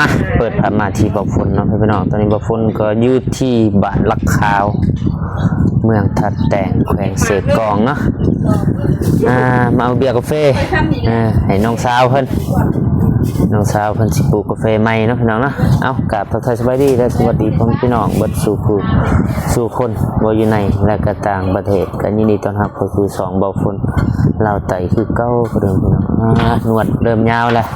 มาเปิดภาพมาที่บ่อฝนเนาะพี่น้องตอนนี้บ่อฝนก็อยู่ที่บ้านลักขาวเมืองทัดแต่งแขวงเสกองเนาะมาเอาเบียร์กาแฟให้น้องสาวเพิ่นสิปลูกกาแฟใหม่เนาะพี่น้องเนาะเอากราบทักทายสบายดีและสวัสดีพ่อพี่น้องเบิดสู่คนบ่อยู่ในและก็ต่างประเทศกันยินดีต้อนรับเข้าสู่2บ่อฝนลาวไต่คือเก่าเดิมพี่น้องหนวดเริ่มยาวแล้ว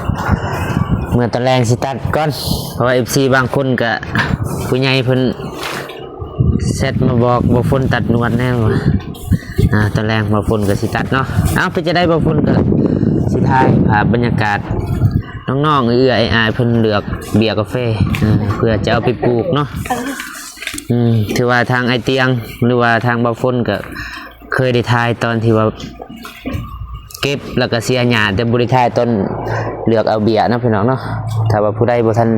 เมื่อตอนแรงสิตัดก่อนเพราะว่า FC บางคนก็ผู้ใหญ่เพิ่นเซตมาบอกบ่ฝนตัดหนวดแน่ว่าตอนแรงบ่ฝนก็สิตัดเนาะเอาไปจะได้บ่ฝนก็สิถ่ายภาพบรรยากาศน้องๆเอื้อไอ้เพิ่นเลือกเบียร์กาแฟเพื่อจะเอาไปปลูกเนาะถือว่าทางไอเตียงหรือว่าทางบ่ฝนก็เคยได้ถ่ายตอนที่ว่าเก็บแล้วก็เสียหญ้าแต่บ่ได้ถ่ายต้นเลือกเอาเบียร์นะพี่น้องเนาะถ้าว่าผู้ใดบ่ทัน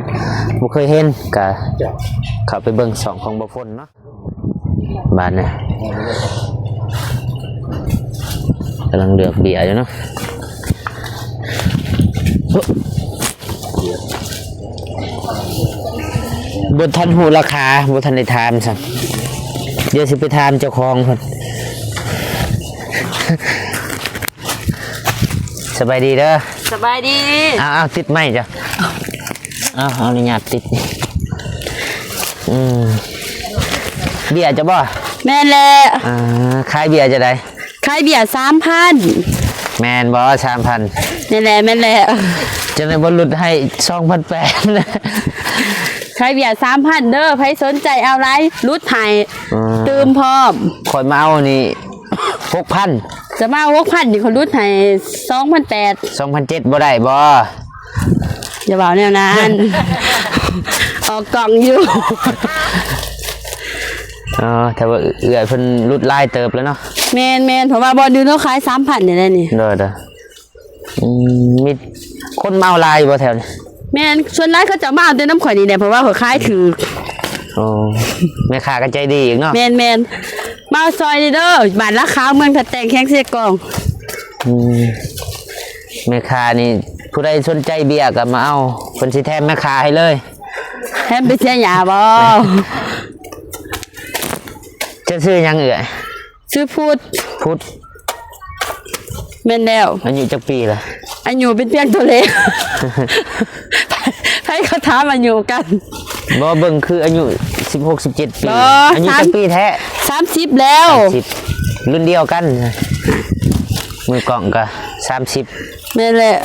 บ่เคยเห็นก็เข้าไปเบิ่งช่องของบ่ฝนเนาะบ้านเนี่ยกำลังเลือกเบียร์อยู่เนาะบนทันหูราคาบนทันในไทม์สักเดี๋ยวสิไปทำเจ้าของเพิ่นสบายดีเด้อสบายดีเอาติดไหมจ้ะเอาอนุญาตติดเบียร์จะบ่แม่นแหละขายเบียร์จะได้ขายเบียร์ 3,000 แมนบ่ 3,000 แม่นแหละจะได้บรรลุให้2,800นะขายเบียร์ 3,000 เด้อใครสนใจเอาไรรุดให้ตื่มพร้อมคอยมาเอานี่ 6,000 จะมา 6,000 นี่เขารุดให้ 2,800 2,700บ่ได้บ่อย่าบอกแนวนั้นออกกล่องอยู่แต่ว่าเอื้อยเพิ่นรุดลายเติบแล้วเนาะแม่นเพราะว่าบอลดูเขาขาย 3,000 นี่แหละนี่เด้อมีคนเมาลายบ่แถวนี้แม่นส่วนร้านเขาจะมาเอาแต่น้ำข่อยนี่แหละเพราะว่าเขาขายถือแม่ค้าก็ใจดีอีกเนาะแม่นมาซอยเด้อบ้านราคาเมืองทัดแต่งแข้งเสียกองแม่ค้านี่ผู้ใดสนใจเบียร์ก็มาเอาเพิ่นสิแถมแม่ค้าให้เลยแถมไปเสียหยาบ่จะซื้อยังเอ่ยซื้อพุทธแม่นแล้วอายุจักปีล่ะอายุเป็นเพียงตัวเล็กให้เขาถามอายุกันบ่เบิ่งคืออายุ16-17 ปีอายุจักปีแท้30แล้ว30รุ่นเดียวกันมือกล่องก็30แม่นแหละ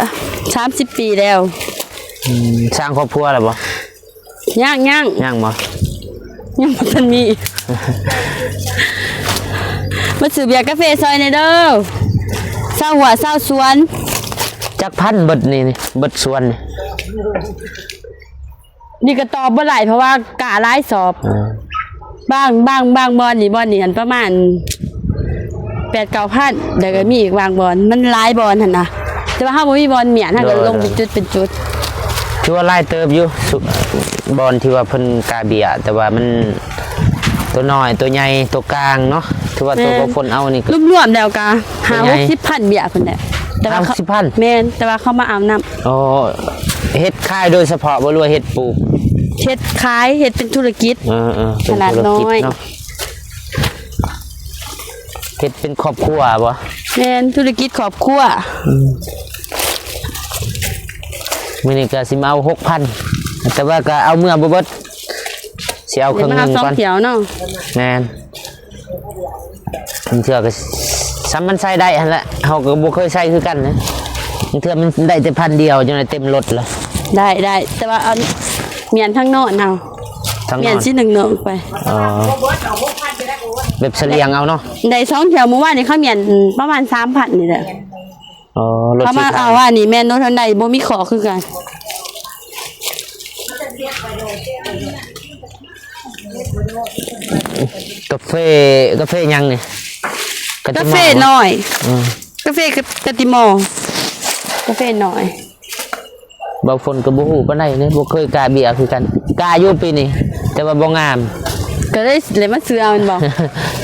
30 ปีแล้วสร้างครอบครัวแล้วบ่ย่างบ่ยังบ่ทันมีมาซื้อเบียร์กาแฟซอยในเด้อเศร้าหัวเศร้าสวนจักพันเบิดนี่เบิดสวนนี่ก็ตอบบ่หลายเพราะว่ากะหลายสอบบ้างบอลนี่อันประมาณ 8-9,000เดี๋ยวก็มีอีกบางบอลมันหลายบอลหั่นน่ะแต่ว่าเฮาบ่มีบอลเมียนเฮาก็ลงเป็นจุดถือว่าหลายเติบอยู่บอลที่ว่าเพิ่นกาเบียแต่ว่ามันตัวน้อยตัวใหญ่ตัวกลางเนาะถือว่าตัวบ่ฝนเอานี่รวมๆแล้วก็50,000เบียเพิ่นแหละแต่ว่า50,000แม่นแต่ว่าเขามาเอานำเฮ็ดขายโดยเฉพาะบ่รู้ว่าเฮ็ดปลูกเฮ็ดขายเฮ็ดเป็นธุรกิจขนาดน้อยเฮ็ดเป็นครอบครัวบ่แม่นธุรกิจครอบครัวมื้อนี้ก็สิมาเอา 6,000 แต่ว่าก็เอาเมื่อบ่เบิดสิเอาครึ่งนึงก่อนเขียวเนาะแม่นเทื่อก็ซ้ำมันใส่ได้หั่นแหละเฮาก็บ่เคยใส่คือกันนะเทื่อมันได้แต่1,000เดียวจนได้เต็มรถแล้วได้แต่ว่าเอาเมียนทั้งโน่นเอาเมียนสิ1ไปแบบเฉลียงเอาเนาะได้2แถวเมื่อวานนี่เขาเมียนประมาณ 3,000 นี่แหละเขามาเอาว่านี่แม่นโน่นทันใดบ่มีขอคือกันกาแฟยังนี่กาแฟน้อยกาแฟกะติมอกาแฟน้อยบางคนก็บ่ฮู้ปานใดนี่บ่เคยกาเบียร์คือกันกาอยู่ปีนี้แต่ว่าบ่งามก็ได้เลยมาซื้อเอามันบ่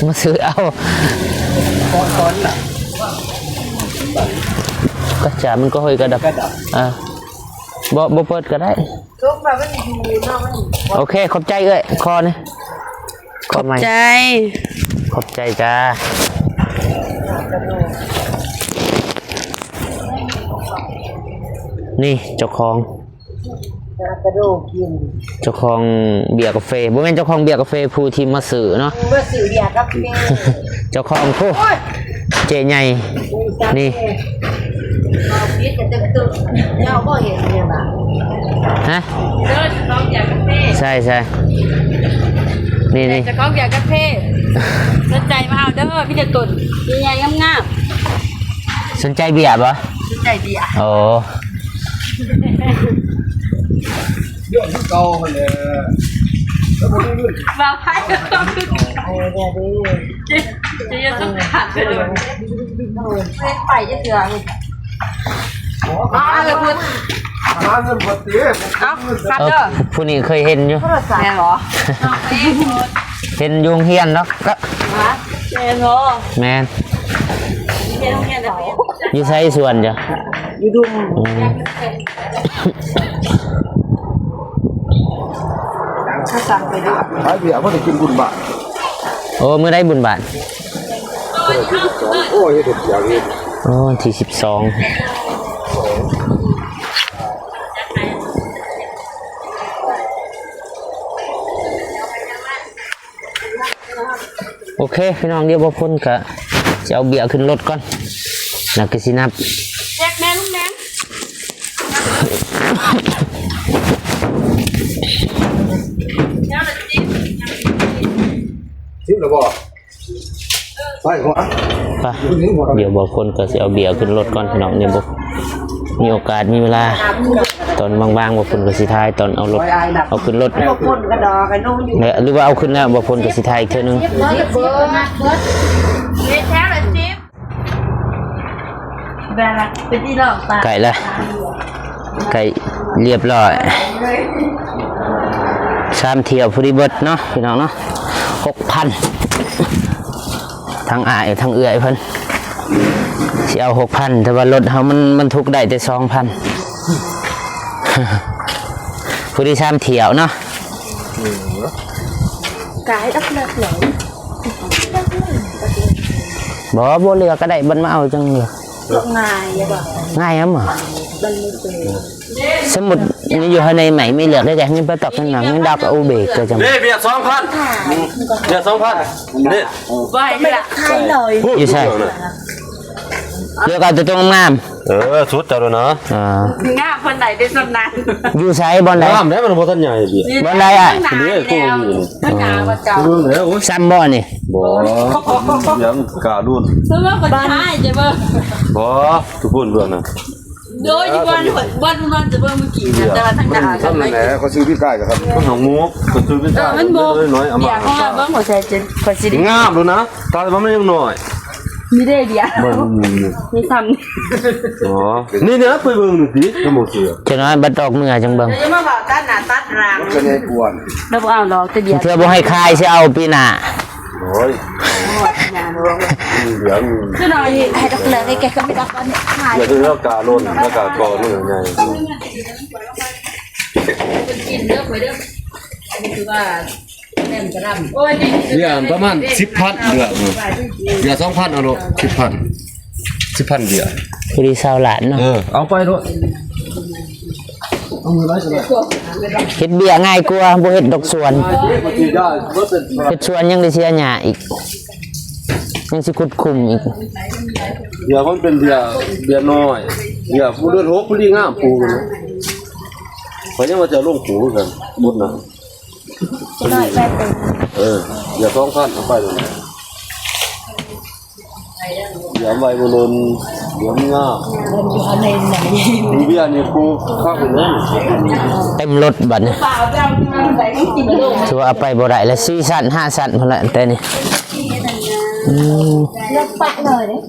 มาซื้อเอาก็จ่ามันก็ห้อยกระดับ บ่เปิดก็ได้โอเคขอบใจเอ้ยคอนี่ขอบใจ ขอบใจจ้านี่เจ้าของเจ้าของเบียร์กาแฟบ่แม่นเจ้าของเบียร์กาแฟผู้ที่มาซื้อเนาะมาซื้อเบียร์กาแฟเจ้าของผู้เจใหญ่นี่ฮะใช่ใช่นี่นี่ จะเขาอยากกาแฟสนใจมาเอาเด้อพี่จะตุ่นใหญ่ๆงาม สนใจเบียร์ปะ ๆสนใจเบียร์ โอ้ เรื่องเก่าเลย มาไพ่ก็ต้องจะต้องขาดไปเลยไปจะเถื่อนเลยพูด หาเงินปกติ เอาครับเด้อ ผู้นี้เคยเห็นอยู่ แม่หรอ เห็นยุงเฮียนเนาะก็ แม่หรอ แมน แม่ต้องแม่เด้อ อยู่ใช้ส่วนจ้ะ อยู่ดุม ถ้าสั่งไปด้วย ขายเบียร์เพราะจะกินบุญบาท โอ้เมื่อได้บุญบาท โอ้ยเด็ดอย่างนี้ โอ้ที่12โอเคพี่น้องเดี๋ยวบ่พ้นก็จะเอาเบียร์ขึ้นรถก่อนแล้วก็สินับ แจกแม่ลูกแม่เดี๋ยวเราจะจิ้ม ชิมแล้วบ่ไปหัว ไปเดี๋ยวบ่พ้นก็สิเอาเบียร์ขึ้นรถก่อนพี่น้องเนี่ยบ่มีโอกาสมีเวลาตอนบางๆบ่พ้นก็สิทายตอนเอารถเอาขึ้นรถ คนกระดอกันน้องอยู่ หรือว่าเอาขึ้นแล้วบ่พ้นก็สิทายอีกเทื่อนึง เบิร์ดเละแท้เลยจิ๊บแบบเป็นที่หลอกตา ไก่ละไก่เรียบร้อย3เที่ยวพอดีเบิดเนาะพี่น้องเนาะ 6,000 ทั้งอายทั้งเอื้อยเพิ่นสิเอา 6,000 แต่ว่ารถเฮามันทุกได้แต่ 2,000 พอดี3เที่ยวเนาะ กายดักเลิกเหรอ บ่เหลือก็ได้บันมาเอาจังเลย ลงนายอย่าบอก ง่ายอ่ะหมอ บันมือเปย์ สมุดนี่อยู่ข้างในไหมไม่เหลือได้แต่เงินไปตอกกันหนังเงินดาวกับอูเบกก็จะ นี่เบียร์2,000เบียร์2,000นี่ ว่าไม่ละใครเลย อยู่ใช่เลือกเอาตัวตรงงาม สุดจังเลยนะ ง่าคนไหนเป็นสนั้น อยู่ใช้บอลไหน น้ำแล้วมันบ่ทันใหญ่เบียร์ บอลไหนอ่ะ นี่กูตั้งงานว่าเจ้า เรื่องแล้วโอ้ย ซ้ำบอลนี่ บ่ยังการุ่น ซื้อมาคนท้ายจะเบิ่ง บ่ทุกคนเรื่องน่ะ โดยที่วันจะเบิ่งเมื่อกี้นะแต่ว่าทั้งงานกันไม่ เขาซื้อพี่ไก่ครับก็หงมุกก็ซื้อพี่ไก่ มันโม น้อยเอา เดี๋ มา ยวเขาเบิ่งหัวใจจะคนสิ งามดูนะตอนมันยังน้อย มีได้เดียวมีซ้ำ อ๋อนี่เนี่ยไปเบิ่งหน่อยสิจะหมดเสีย จะน้อยบัดดอกมือจังเบิ่ง จะมาบอกตัดหน้าตัดราง ก็ได้กวน แล้วเอาดอกจะเดียว เพื่อบ่ให้คายสิเอาปีหน้า โอ้ย งานรวม เดี๋ยว คือหน่อยให้ดอกเหลือแกก็ไม่ดอกเนี่ยหาย อย่าถึงแล้วกาล้นแล้วกากอนี่ไง กินเด้อไปเด้ออันนี้คือว่าแม่มกระดำโอ้ย เดือนประมาณ10,000เดือนเดือน2,000เอาโล10,000 10,000เดือน พอดีสาวหลานเนาะ เอาไปด้วยเอามือไว้ซะเลย เฮ็ดเบี้ยง่ายกว่าบ่เฮ็ดดอกสวน ที่ได้บ่เป็น เฮ็ดสวนยังได้เสียหญ้าอีกยังสิขุดคุมอีก เดี๋ยวมันเป็นเดือนน้อยเดี๋ยวผู้เดือน6ผู้ดีงามปูนะเพราะยังว่าจะลงปูกันหมดนะเดี๋ยว2,000เอาไปเลยเดี๋ยวใบบนนเดี๋ยวงามมีเบี้ยนี่ปูข้าวเป็นนั่น เต็มรถบัดนี้ เปล่าเจ้าที่ไหนต้องกินลูก ถือว่าเอาไปบ่ได้ละ4ชั้น5ชั้นพุ่นละแต่นี่ เลือกปักเลยเนี่ย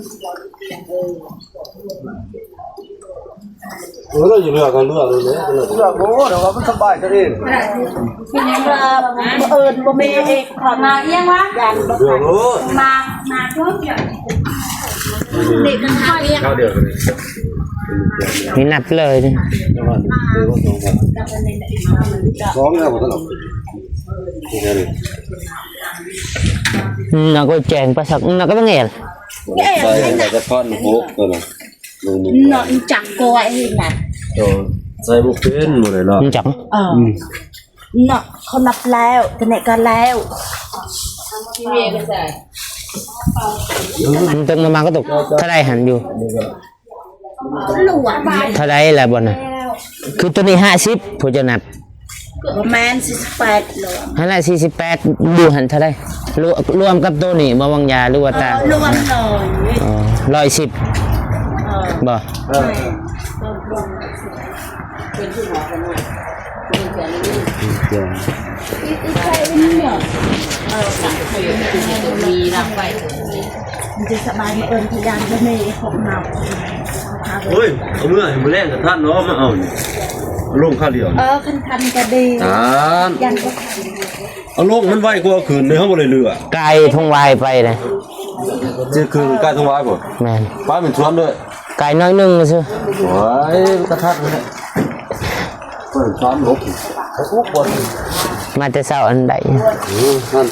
เราอยู่เรือกันเรือเลยเนี่ยเรือโอ้เดี๋ยวมันสบายจะดี เป็นยังไงบ่มีเอกขอมาเอียงวะยัน เรือโอ้ มาช่วยเกี่ยวเด็กกันข้าวเอียง ข้าวเดียวกัน มีนัดเลยนี่ ร้องแล้วหมดแล้ว nó có chèn pa sặc nó có bằng nghề ใส่จะพันหกตัวน่ะเนาะจักกอยให้น่ะ ใส่บุกเป็นหมดเลยเนาะ chẳng เนาะเขานับแล้วแต่ไหนก็แล้ว từng mà có tục thay đây hẳn dù หลวง thay đây là bọn này cứ tôi đi 50 phụ cho nạp ประมาณ48หลวง hay là 48 đủ hẳn thay đây luôn cấp tôi nỉ mà bằng nhà luôn ta รวมเลย 110 บ่ มีรักไปมันจะสบายเอิญพยานจะมีของเรา เฮ้ยเอาเมื่อเห็นมาแรกกับท่านเนาะมาเอาลงข้าวเดียว คันก็ดี ท่าน ยันก็ เอาลงมันไหวกว่าคืนในห้องบริเรือ cài thông vai bay này จะคืนใกล้ทั้งวันก่อน mèn ป้าเป็นชวนด้วย cài nói nưng rồi chứ โอ้ยกระทัดเลยเปิดช้อนลบเขาทุกคน mà tại sao anh đẩy ท่าน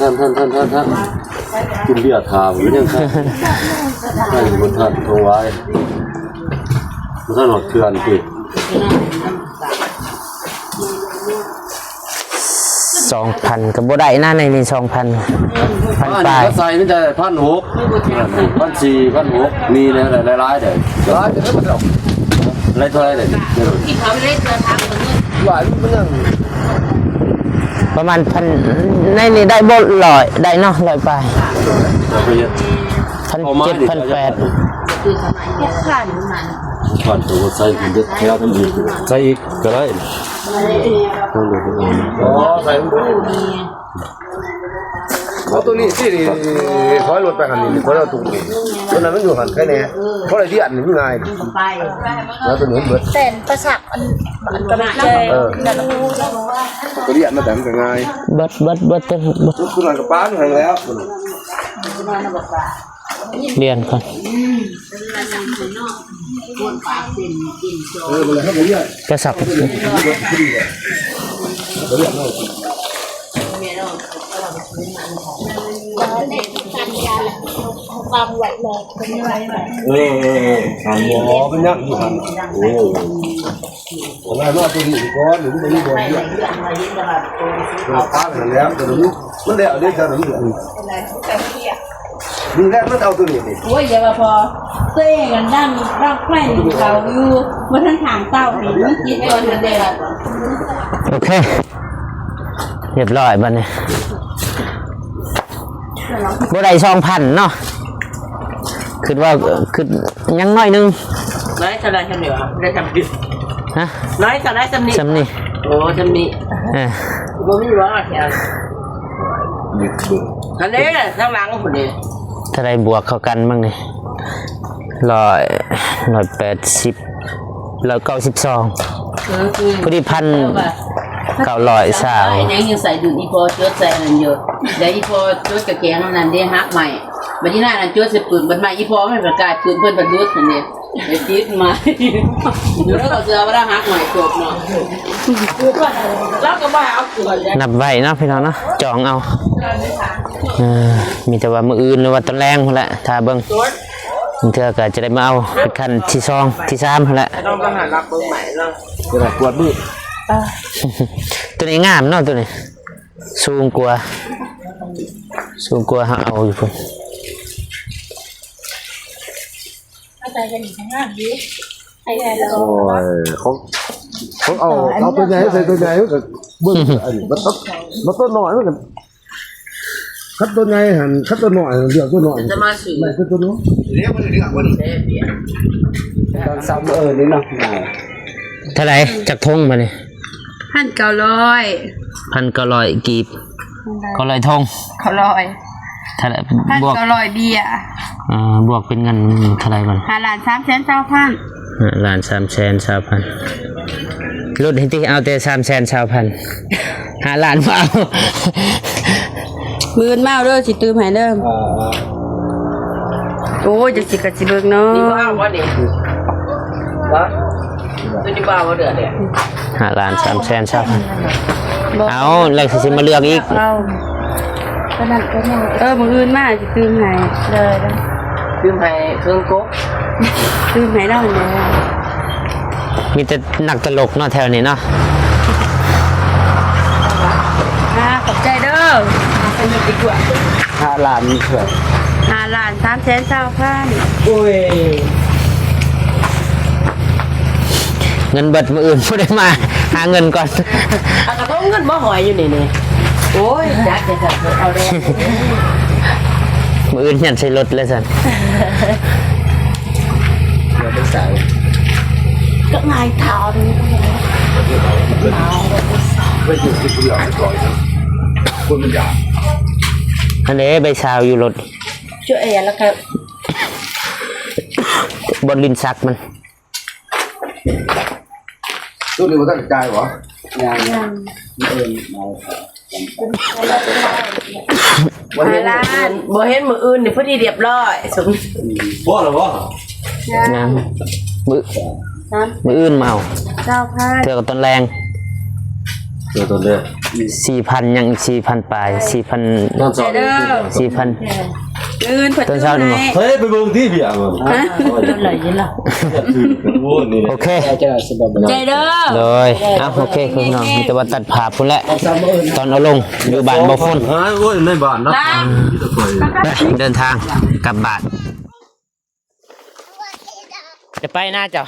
กินเบียร์ทาผมยังท่านให้คนท่านทั้งวันท่านหลอดเกลือนพี่ 2,000 cái bộ đẩy na này thì 2,000 พัน 1,000 ปลา bài ใส่ไม่ได้1,600 1,400 1,600มีเนี่ยหลายๆเด้อหลายจะได้มันเอาหลายเท่าไรเด้อ ที่เขาเล่นเดินทางมัน หลายมันยัง ประมาณพันในนี่ได้บ่ร้อยได้เนาะร้อยไป เอาไปเยอะ 1,700 1,800 คือสมัยเนี้ยขันมัน ก่อนตัวใส่ถึงจะแถวทำอีกใส่อีกก็ได้ต้องดูตัวเองอ๋อใส่เอาตัวนี้ที่นี่ถอยรถไปหันนี่ถอยเอาตัวนี้ตัวนั้นมันอยู่หันแค่ไหนเพราะอะไรที่อันนี้มันง่าย ไป แล้วตัวนี้เบิด เต้นประสักมันก็ไม่ใช่ ตัวนี้อันมันแต่มันก็ง่าย เบิดเต็มเบิด ตัวนั้นกับป้าหนึ่งแล้ว เรียนก่อน มันเลยให้ผมเนี่ย กระสับ ความไหวเลยเป็นยังไง หันหัวเป็นยักษ์อยู่หันโอ้ผมว่าตัวนี้ก้อนหรือตัวนี้ก้อนเนี่ยตัวป้าหันแล้วตัวนี้มันเดี๋ยวเดี๋ยวจะหนุ่มดีแรกมันเอาตัวนี้ดิ โอ้ยอย่ามาพอเต้กันดั้งรักแม่เขาอยู่บนทางทางเต้าเห็นไม่คิดเองเดียว โอเคเรียบร้อยบัดนี้บ่ได้ 2,000 เนาะคิดว่าคิดยังน้อยนึง น้อยเท่าไรเท่านี้วะได้ทำดิ ฮะ น้อยเท่าไรจำนี้ ซ้ำนี่ โอ้จำนี้ บ่มีว่าแค่อันนี้ข้างหลังคนนี้ ถ้าได้บวกเข้ากันบ้างนี่180 192พอดี1,900 ยังใส่ดูอีพอจดใส่นั่นอยู่เดี๋ยวอีพอจดกระแกงนั่นเดี๋ยวฮักใหม่บัดนี้น่านั่นจดสิปืนบัดใหม่อีพอไม่ประกาศปืนเพิ่นบรรลุนั่นนี่เดี๋ยวติดมาอยู่แล้วก็เจอว่าฮักใหม่จบเนาะแล้วก็บ่เอาปืน นับไว้เนาะพี่น้องเนาะจองเอามีแต่ว่ามื้ออื่นหรือว่าตอนแรงพุ่นแหละถ้าเบิ่งเทื่อก็จะได้มาเอาเป็นขั้นที่2ที่3พุ่นแหละ ต้องไปหารับเบิ่งใหม่เนาะ กระดาษกวาดมือ ตัวนี้งามเนาะตัวนี้สูงกว่าหาเอาอยู่พุ่น ใจกันอยู่ข้างหน้าดิไอ้แย่เรา โอ้ยเขาเอาตัวใหญ่ใส่ตัวใหญ่ก็เบิ่งอันนี้มันต้นหน่อยมันก็คัดตัวใหญ่หันคัดตัวหน่อยเดี๋ยวตัวหน่อย จะมาสื่อ ไม่ตัวนู้นเรียกว่าเรียกว่า เสีย ตอนซ้ำนี่เนาะ เท่าไหร่จากทงมานี่ 1,900 1,900กีบ900ทง เขาลอย เท่าไหร่บวก 1,900เบี้ย บวกเป็นเงินเท่าไหร่มัน 5,300,000 ล้าน300,000 รถที่เอาแต่300,000 5 ล้านมาเอา มื่นมาเด้อสิตื้มให้เด้อโอ้ยจะสิกะสิเบิกเนาะ นี่ว่าว่าเด็ก วะตัวนี้บ้าว่าเดือดเลย 5 ล้าน3แสนครับเอาแล้วสิมาเลือกอีก เอาก็นั่นก็ยังมื้ออื่นมาสิคืนให้เลยนะ คือให้เครื่องก๊ก คืนให้เราเนี่ย มีแต่นักตลกเนาะแถวนี้เนาะ ขอบใจเด้อ 5 ล้านนี่เท่า 5 ล้าน3แสน20,000 โอ้ย เงินเบิดมื้ออื่นบ่ได้มาหาเงินก่อน อ่ะก็ต้องเงินบ่หอยอยู่นี่โอ้ยจักจะเอาได้ มื้ออื่นยันใส่รถเลยซั่น เดี๋ยวไปสาว ก็ง่ายเท่านี้ ไม่อยู่ที่ผู้ใหญ่ก่อนคนมันอยาก อันนี้ใบชาวอยู่รถ ช่วยแล้วก็ บนลิ้นชักมัน ตัวนี้มันตั้งใจวะยัง 5 ล้าน บ่เห็นมืออื่นนี่พอดีเรียบร้อยสม บ่หรอวะ นะมื้ออื่นมาเอา 9,000 เทื่อกับต้นแรง เดี๋ยวตัวเดียว 4,000ยังอีก4,000ปลาย4,000 น้องสอน เด้อ 4,000 เงินเพิ่น ต้นเช้านี่บ่ เฮ้ยไปเบิ่งที่พี่อ่ะมัน เลยยินล่ะ โว้นี่ โอเค ใจเด้อ เลยโอเคคุณน้องมีแต่ว่าตัดภาพพุ่นแหละตอนเอาลงอยู่บ้านบ่ฟุ้น หาโว้ยในบ้านนะ เดินทางกลับบ้านจะไปนะเจ้า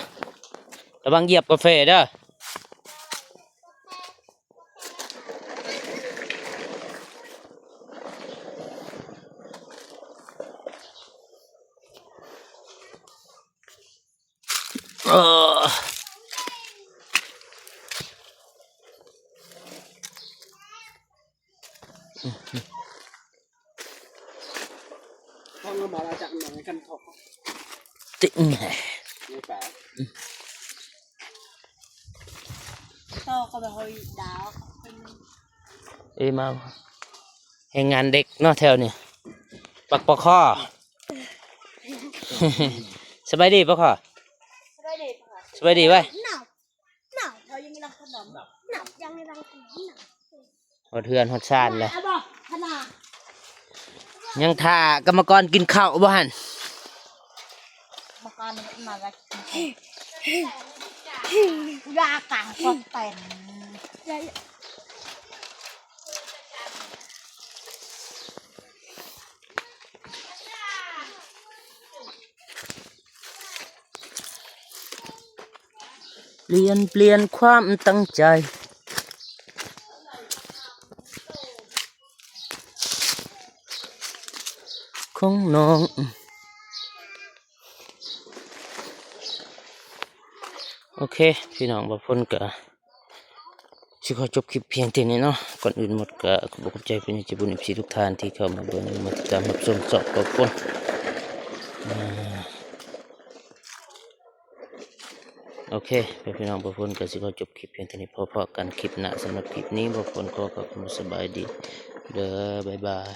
ระวังเหยียบกาแฟเด้อติ่ง ต่อก็ไปเฮาดาว มาแห่งงานเด็กเนาะแถวนี้ปักปะข้อ สบายดีปะข้อสบายดีไว้ หนาวเรายังไม่รังขนมหนาวยังไม่รังขนมหนาว หดเทือนหดชาติเลย เอาบอกขนาด ยังท่ากรรมกรกินข้าวบ่หัน มาการมาแล้วยากางคนเป็น เปลี่ยนความตั้งใจของน้องโอเคพี่น้องบ่พ้นกะสิขอจบคลิปเพียงเท่านี้เนาะก่อนอื่นหมดกะขอบใจเป็นจิบุญอิทุกท่านที่เข้ามาเบิ่งมาติดตามรับชมสอบกับคนโอเคพี่น้องบ่พ้นกะสิขอจบคลิปเพียงเท่านี้พอๆกันคลิปหน้าสำหรับคลิปนี้บ่พ้นขอขอบคุณสบายดีเด้อบ๊ายบาย